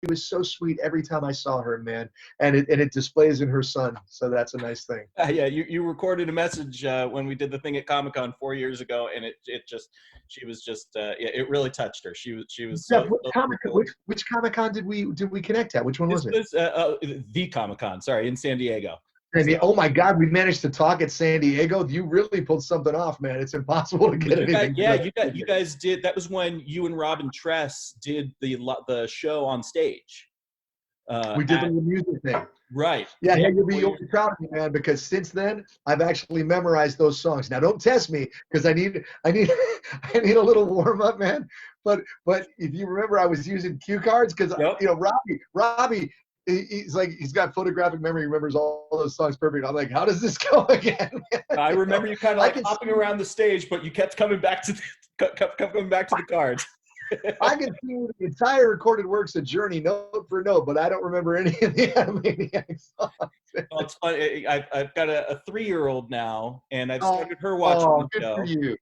was so sweet every time I saw her, man. And it displays in her son. So that's a nice thing. Yeah, you recorded a message when we did the thing at Comic-Con 4 years ago, and it just she was just yeah, it really touched her. She was Jeff, so, so cool. which Comic-Con did we connect at? Which one This was it? was the Comic-Con, sorry, in San Diego. So, Oh my God, we managed to talk at San Diego. You really pulled something off, man. It's impossible to get anything. yeah, you guys did. That was when you and Robin Tress did the show on stage. We did the music thing. Right. Yeah, Yeah, hey, you'll be proud of me, man, because since then I've actually memorized those songs. Now, don't test me because I need I need a little warm up, man. But if you remember, I was using cue cards because yep. Robbie, he's like he's got photographic memory. He remembers all those songs perfect. I'm like, how does this go again? I remember you kind of like hopping around the stage, but you kept coming back to the cards. I can see the entire recorded works of Journey note for note, but I don't remember any of the Animaniacs songs. Well, it's funny. I've got a 3-year-old now, and I've started her watching the good show. for you.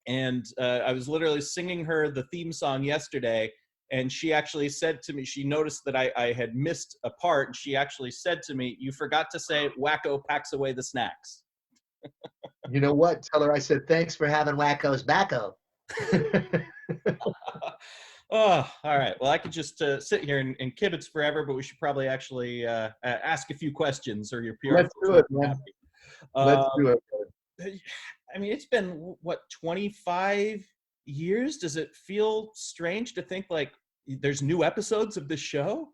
And I was literally singing her the theme song yesterday, and she actually said to me, she noticed that I had missed a part, and she actually said to me, "You forgot to say Wacko packs away the snacks." You know what? Tell her I said, thanks for having Wacko's backo. Oh, all right. Well, I could just sit here and kibitz forever, but we should probably actually ask a few questions, or your PR. Let's do it, man. Let's do it. I mean, it's been, what, 25 years? Does it feel strange to think like there's new episodes of this show?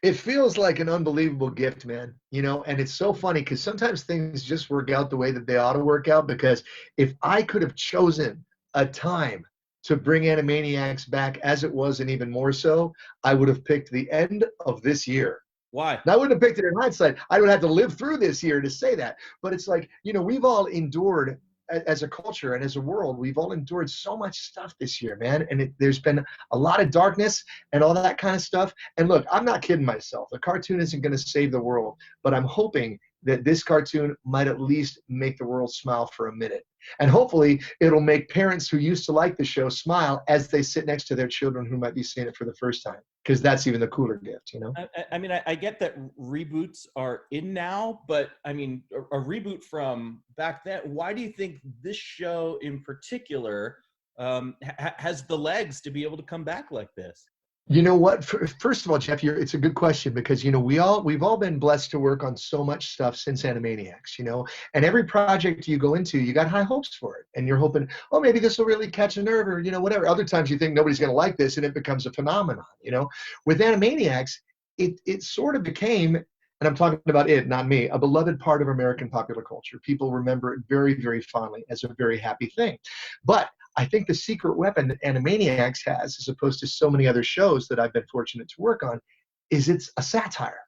It feels like an unbelievable gift, man. And it's so funny because sometimes things just work out the way that they ought to work out. Because if I could have chosen a time to bring Animaniacs back as it was, and even more so, I would have picked the end of this year. Why? Now, I wouldn't have picked it in hindsight. I would have to live through this year to say that. But it's like, we've all endured as a culture and as a world, we've all endured so much stuff this year, man. And there's been a lot of darkness and all that kind of stuff. And look, I'm not kidding myself. The cartoon isn't going to save the world, but I'm hoping that this cartoon might at least make the world smile for a minute. And hopefully it'll make parents who used to like the show smile as they sit next to their children who might be seeing it for the first time, because that's even the cooler gift, I mean, I get that reboots are in now, but I mean, a reboot from back then, why do you think this show in particular has the legs to be able to come back like this? You know what? First of all, Jeff, it's a good question because we've all been blessed to work on so much stuff since Animaniacs, and every project you go into, you got high hopes for it, and you're hoping, oh, maybe this will really catch a nerve, or whatever. Other times you think nobody's going to like this, and it becomes a phenomenon. With Animaniacs, it sort of became, and I'm talking about it, not me, a beloved part of American popular culture. People remember it very, very fondly as a very happy thing, but I think the secret weapon that Animaniacs has, as opposed to so many other shows that I've been fortunate to work on, is it's a satire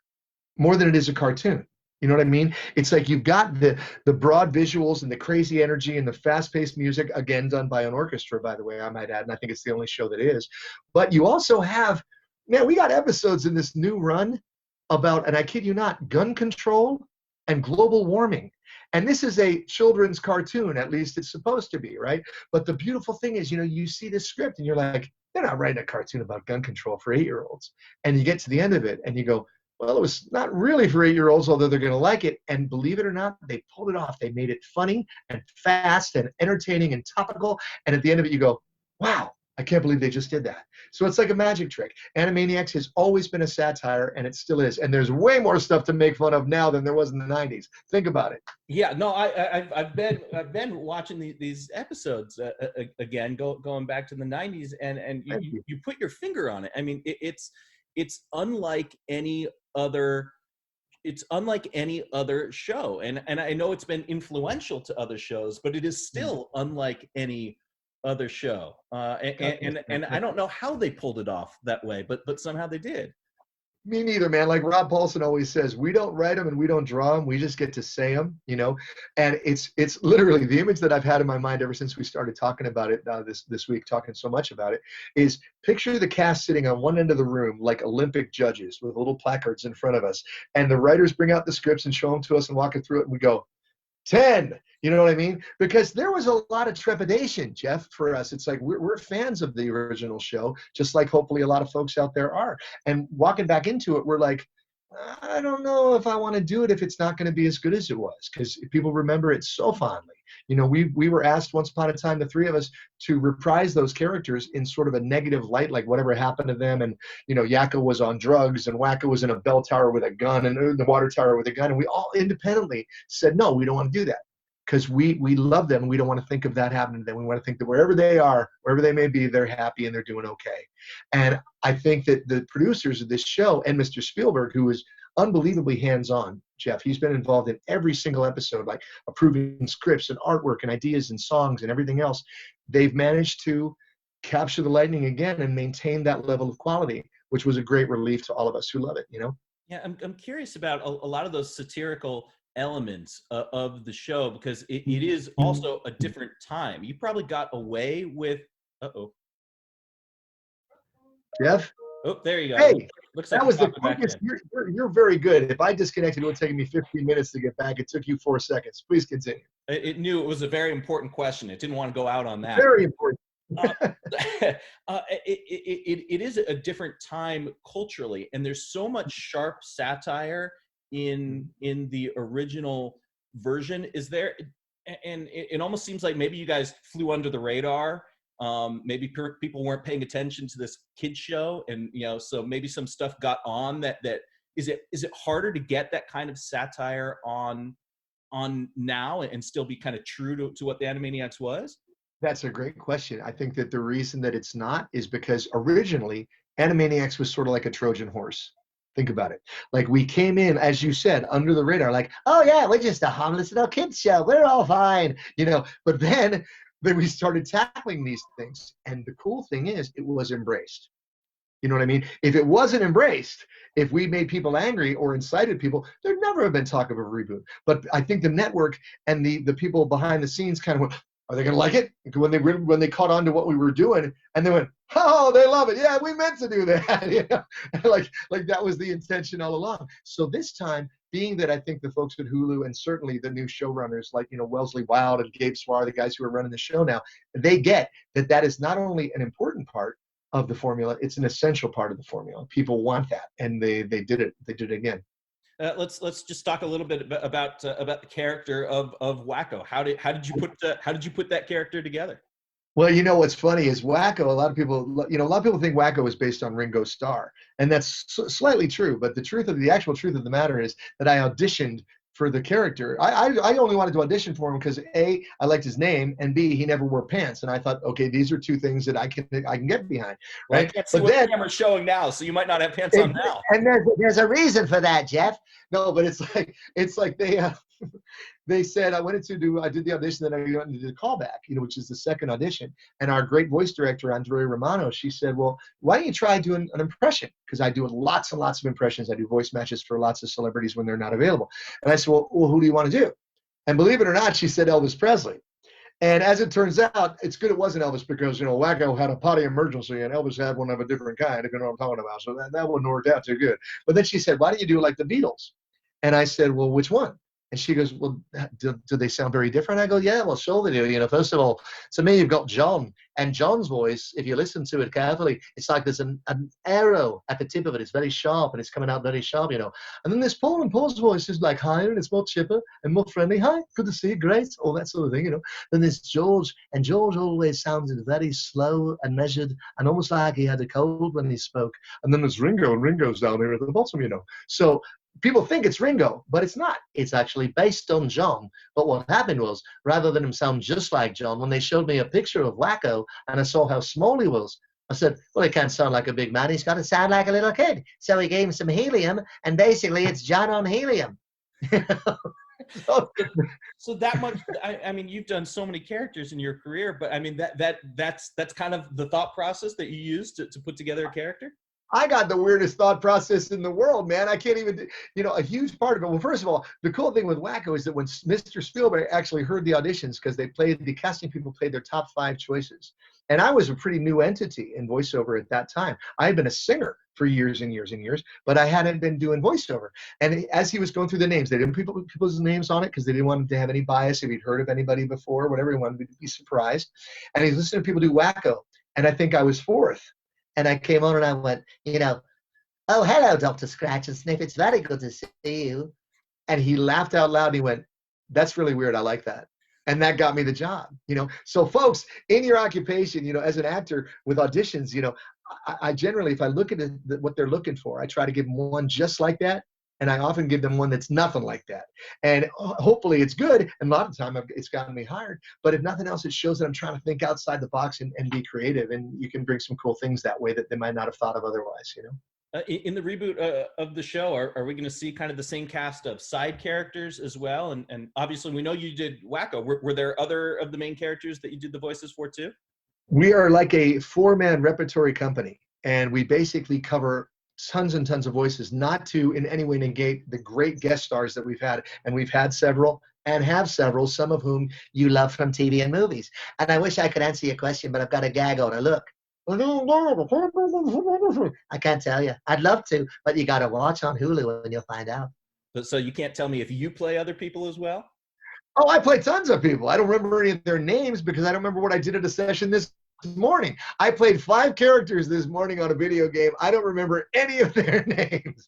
more than it is a cartoon. You know what I mean? It's like you've got the broad visuals and the crazy energy and the fast-paced music, again, done by an orchestra, by the way, I might add, and I think it's the only show that is. But you also have, man, we got episodes in this new run about, and I kid you not, gun control and global warming. And this is a children's cartoon, at least it's supposed to be, right? But the beautiful thing is, you see this script and you're like, they're not writing a cartoon about gun control for 8-year-olds. And you get to the end of it and you go, well, it was not really for 8-year-olds, although they're going to like it. And believe it or not, they pulled it off. They made it funny and fast and entertaining and topical. And at the end of it, you go, wow, I can't believe they just did that. So it's like a magic trick. Animaniacs has always been a satire, and it still is. And there's way more stuff to make fun of now than there was in the 90s. Think about it. Yeah, no, I've been watching these episodes again, going back to the 90s, and you put your finger on it. I mean, it's unlike any other. It's unlike any other show, and I know it's been influential to other shows, but it is still unlike any other show. And I don't know how they pulled it off that way, but somehow they did. Me neither, man. Like Rob Paulson always says, we don't write them and we don't draw them. We just get to say them, And it's literally the image that I've had in my mind ever since we started talking about it this week, talking so much about it, is picture the cast sitting on one end of the room like Olympic judges with little placards in front of us. And the writers bring out the scripts and show them to us and walk it through it. And we go, 10. You know what I mean? Because there was a lot of trepidation, Jeff, for us. It's like we're fans of the original show, just like hopefully a lot of folks out there are. And walking back into it, we're like, I don't know if I want to do it if it's not going to be as good as it was, because people remember it so fondly. You know, we were asked once upon a time, the three of us, to reprise those characters in sort of a negative light, like whatever happened to them. And, you know, Yakko was on drugs and Wacko was in a bell tower with a gun and the water tower with a gun. And we all independently said, no, we don't want to do that, because we love them and we don't want to think of that happening to them. We want to think that wherever they are, wherever they may be, they're happy and they're doing okay. And I think that the producers of this show and Mr. Spielberg, who is unbelievably hands-on, Jeff, he's been involved in every single episode, like approving scripts and artwork and ideas and songs and everything else. They've managed to capture the lightning again and maintain that level of quality, which was a great relief to all of us who love it, you know? Yeah, I'm curious about a lot of those satirical elements of the show, because it is also a different time. You probably got away with, Jeff? Oh, there you go. Hey, looks like that was the quickest. You're very good. If I disconnected, it would take me 15 minutes to get back. It took you 4 seconds. Please continue. It knew it was a very important question. It didn't want to go out on that. Very important. It is a different time culturally, and there's so much sharp satire in the original version. Is there? And it almost seems like maybe you guys flew under the radar. Maybe people weren't paying attention to this kids show, and so maybe some stuff got on that. Is it harder to get that kind of satire on now and still be kind of true to what the Animaniacs was? That's a great question. I think that the reason that it's not is because originally Animaniacs was sort of like a Trojan horse. Think about it. Like, we came in, as you said, under the radar, like, oh yeah, we're just a harmless little kids show. We're all fine, But then we started tackling these things. And the cool thing is it was embraced. You know what I mean? If it wasn't embraced, if we made people angry or incited people, there'd never have been talk of a reboot. But I think the network and the people behind the scenes kind of went, are they going to like it? When they caught on to what we were doing, and they went, oh, they love it. Yeah, we meant to do that. like that was the intention all along. So this time, being that I think the folks at Hulu and certainly the new showrunners like Wellesley Wild and Gabe Swar, the guys who are running the show now, they get that is not only an important part of the formula, it's an essential part of the formula. People want that, and they did it. They did it again. Let's just talk a little bit about the character of Wacko. How did you put that character together? Well, what's funny is Wacko. A lot of people think Wacko is based on Ringo Starr, and that's slightly true. But the actual truth of the matter is that I auditioned for the character. I only wanted to audition for him because A, I liked his name, and B, he never wore pants. And I thought, okay, these are two things that I can get behind, right? Well, I can't see what the camera's showing now, so you might not have pants on now. And there's a reason for that, Jeff. No, but it's like they said I did the audition, then I went and did the callback, which is the second audition. And our great voice director, Andrea Romano, she said, well, why don't you try doing an impression? Because I do lots and lots of impressions. I do voice matches for lots of celebrities when they're not available. And I said, well, who do you want to do? And believe it or not, she said Elvis Presley. And as it turns out, it's good it wasn't Elvis, because, Wacko had a potty emergency and Elvis had one of a different kind, if you know what I'm talking about. So that wouldn't work out too good. But then she said, why don't you do it like the Beatles? And I said, well, which one? And she goes, well, do they sound very different? I go, yeah, well, sure they do. First of all, to me, you've got John. And John's voice, if you listen to it carefully, it's like there's an arrow at the tip of it. It's very sharp, and it's coming out very sharp, And then there's Paul, and Paul's voice is like higher, and it's more chipper and more friendly. Hi, good to see you, great, all that sort of thing, Then there's George, and George always sounded very slow and measured, and almost like he had a cold when he spoke. And then there's Ringo, and Ringo's down here at the bottom, So people think it's Ringo, but it's not. It's actually based on John. But what happened was, rather than him sound just like John, when they showed me a picture of Wacko and I saw how small he was, I said, well, he can't sound like a big man. He's got to sound like a little kid. So he gave him some helium, and basically it's John on helium. So that much. I mean, you've done so many characters in your career, but I mean that's kind of the thought process that you used to put together a character. I got the weirdest thought process in the world, man. I can't even, a huge part of it. Well, first of all, the cool thing with Wacko is that when Mr. Spielberg actually heard the auditions, because the casting people played their top 5 choices, And I was a pretty new entity in voiceover at that time. I had been a singer for years and years and years, but I hadn't been doing voiceover. And as he was going through the names, they didn't put people's names on it because they didn't want him to have any bias if he'd heard of anybody before, whatever. He wanted to be surprised. And he's listening to people do Wacko. And I think I was fourth. And I came on and I went, oh, hello, Dr. Scratch and Sniff. It's very good to see you. And he laughed out loud and he went, that's really weird. I like that. And that got me the job. So folks, in your occupation, as an actor with auditions, I generally, if I look at what they're looking for, I try to give them one just like that. And I often give them one that's nothing like that. And hopefully it's good. And a lot of the time it's gotten me hired. But if nothing else, it shows that I'm trying to think outside the box and be creative. And you can bring some cool things that way that they might not have thought of otherwise. In the reboot of the show, are we going to see kind of the same cast of side characters as well? And obviously, we know you did Wacko. Were there other of the main characters that you did the voices for too? We are like a 4-man repertory company, and we basically cover tons and tons of voices, not to in any way negate the great guest stars that we've had. And we've had several and have several, some of whom you love from TV and movies. And I wish I could answer your question, but I've got a gag on it. Look. I can't tell you. I'd love to, but you got to watch on Hulu and you'll find out. So you can't tell me if you play other people as well? Oh, I play tons of people. I don't remember any of their names because I don't remember what I did at a session this morning. I played 5 characters this morning on a video game. I don't remember any of their names.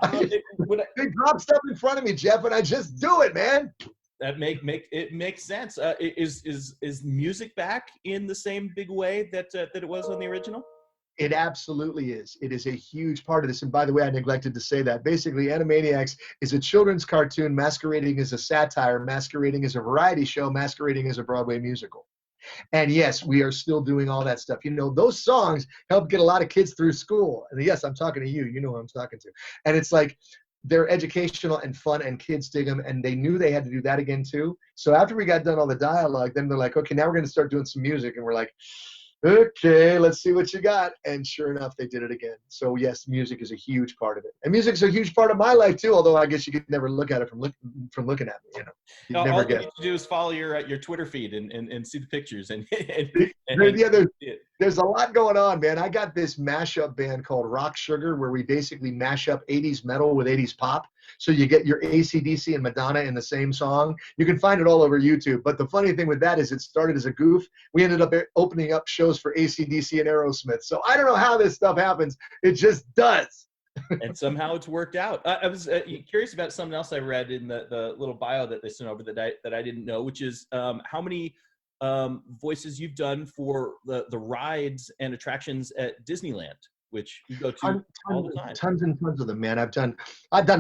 They drop stuff in front of me, Jeff, and I just do it, man. That it makes sense. Is music back in the same big way that it was on the original? It absolutely is. It is a huge part of this. And by the way, I neglected to say that. Basically, Animaniacs is a children's cartoon masquerading as a satire, masquerading as a variety show, masquerading as a Broadway musical. And yes, we are still doing all that stuff. Those songs help get a lot of kids through school. And yes, I'm talking to you. You know who I'm talking to. And it's like, they're educational and fun and kids dig them, and they knew they had to do that again too. So after we got done all the dialogue, then they're like, okay, now we're going to start doing some music. And we're like, okay, let's see what you got. And sure enough, they did it again. So yes, music is a huge part of it. And music's a huge part of my life too, although I guess you could never look at it from looking at me. All you need to do is follow your Twitter feed and see the pictures. There's a lot going on, man. I got this mashup band called Rock Sugar where we basically mash up 80s metal with 80s pop. So you get your AC/DC and Madonna in the same song. You can find it all over YouTube. But the funny thing with that is it started as a goof. We ended up opening up shows for AC/DC and Aerosmith. So I don't know how this stuff happens. It just does. And somehow it's worked out. I was curious about something else I read in the little bio that they sent over that I didn't know, which is how many voices you've done for the rides and attractions at Disneyland, which you go to all the time. Tons and tons of them, man. I've done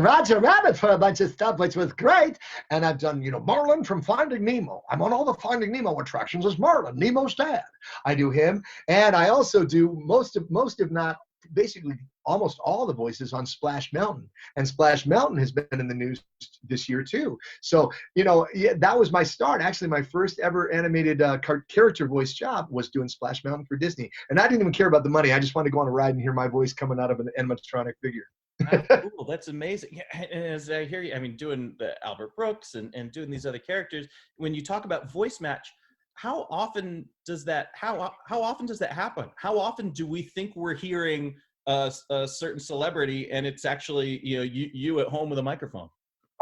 Roger Rabbit for a bunch of stuff, which was great. And I've done, Marlin from Finding Nemo. I'm on all the Finding Nemo attractions as Marlin, Nemo's dad. I do him. And I also do most if not basically almost all the voices on Splash Mountain. And Splash Mountain has been in the news this year too. So, that was my start. Actually, my first ever animated character voice job was doing Splash Mountain for Disney. And I didn't even care about the money. I just wanted to go on a ride and hear my voice coming out of an animatronic figure. Wow, cool. That's amazing. Yeah, and as I hear you, doing the Albert Brooks and doing these other characters, when you talk about voice match, how often does that happen? How often do we think we're hearing a certain celebrity and it's actually you at home with a microphone?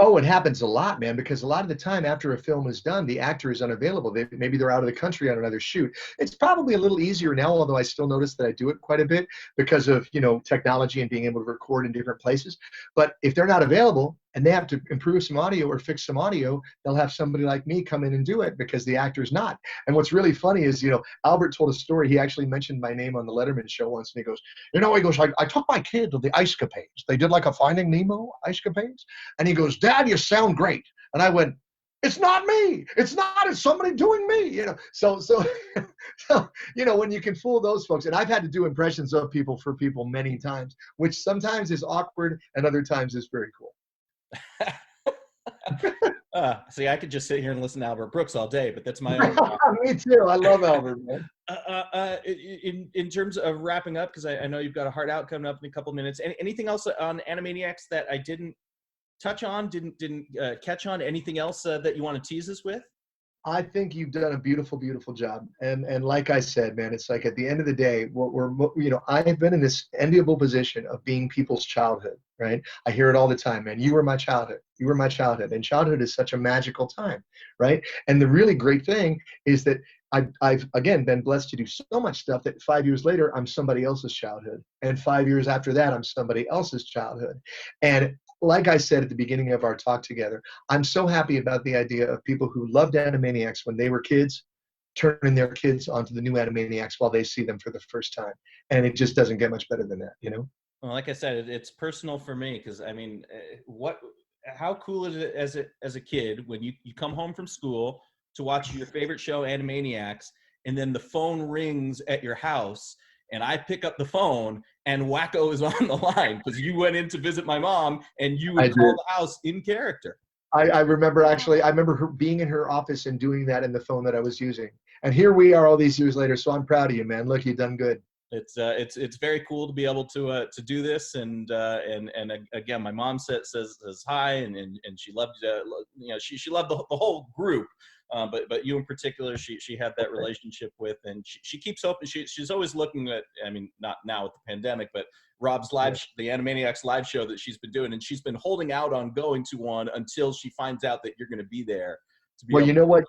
Oh, it happens a lot, man, because a lot of the time after a film is done, the actor is unavailable. Maybe they're out of the country on another shoot. It's probably a little easier now, although I still notice that I do it quite a bit because of, technology and being able to record in different places. But if they're not available and they have to improve some audio or fix some audio, they'll have somebody like me come in and do it because the actor's not. And what's really funny is, Albert told a story. He actually mentioned my name on the Letterman show once, and he goes, I took my kid to the Ice Capades. They did like a Finding Nemo Ice Capades. And he goes, Dad, you sound great. And I went, it's not me. It's somebody doing me, So, when you can fool those folks, and I've had to do impressions of people for people many times, which sometimes is awkward and other times is very cool. See, I could just sit here and listen to Albert Brooks all day, but that's my own. Me too. I love Albert, man. In terms of wrapping up, because I know you've got a hard out coming up in a couple of minutes. Anything else on Animaniacs that I didn't touch on, didn't catch on? Anything else that you want to tease us with? I think you've done a beautiful, beautiful job. And like I said, man, it's like at the end of the day, what we're I've been in this enviable position of being people's childhood, right? I hear it all the time, man. You were my childhood. You were my childhood. And childhood is such a magical time, right? And the really great thing is that I've again been blessed to do so much stuff that 5 years later, I'm somebody else's childhood. And 5 years after that, I'm somebody else's childhood. And like I said at the beginning of our talk together, I'm so happy about the idea of people who loved Animaniacs when they were kids, turning their kids onto the new Animaniacs while they see them for the first time. And it just doesn't get much better than that, you know? Well, like I said, it's personal for me because I mean, what? How cool is it as a kid when you come home from school to watch your favorite show, Animaniacs, and then the phone rings at your house, and I pick up the phone, and Wacko is on the line because you went in to visit my mom, and you I would call did. the house in character. I remember actually, I remember her being in her office and doing that in the phone that I was using. And here we are all these years later. So I'm proud of you, man. Look, you've done good. It's very cool to be able to do this and again my mom says hi and she loved she loved the whole group but you in particular she had that relationship with and she keeps hoping she's always looking at I mean not now with the pandemic but Rob's Yeah. the Animaniacs live show that she's been doing and she's been holding out on going to one until she finds out that you're going to be there to be Well, able you know what?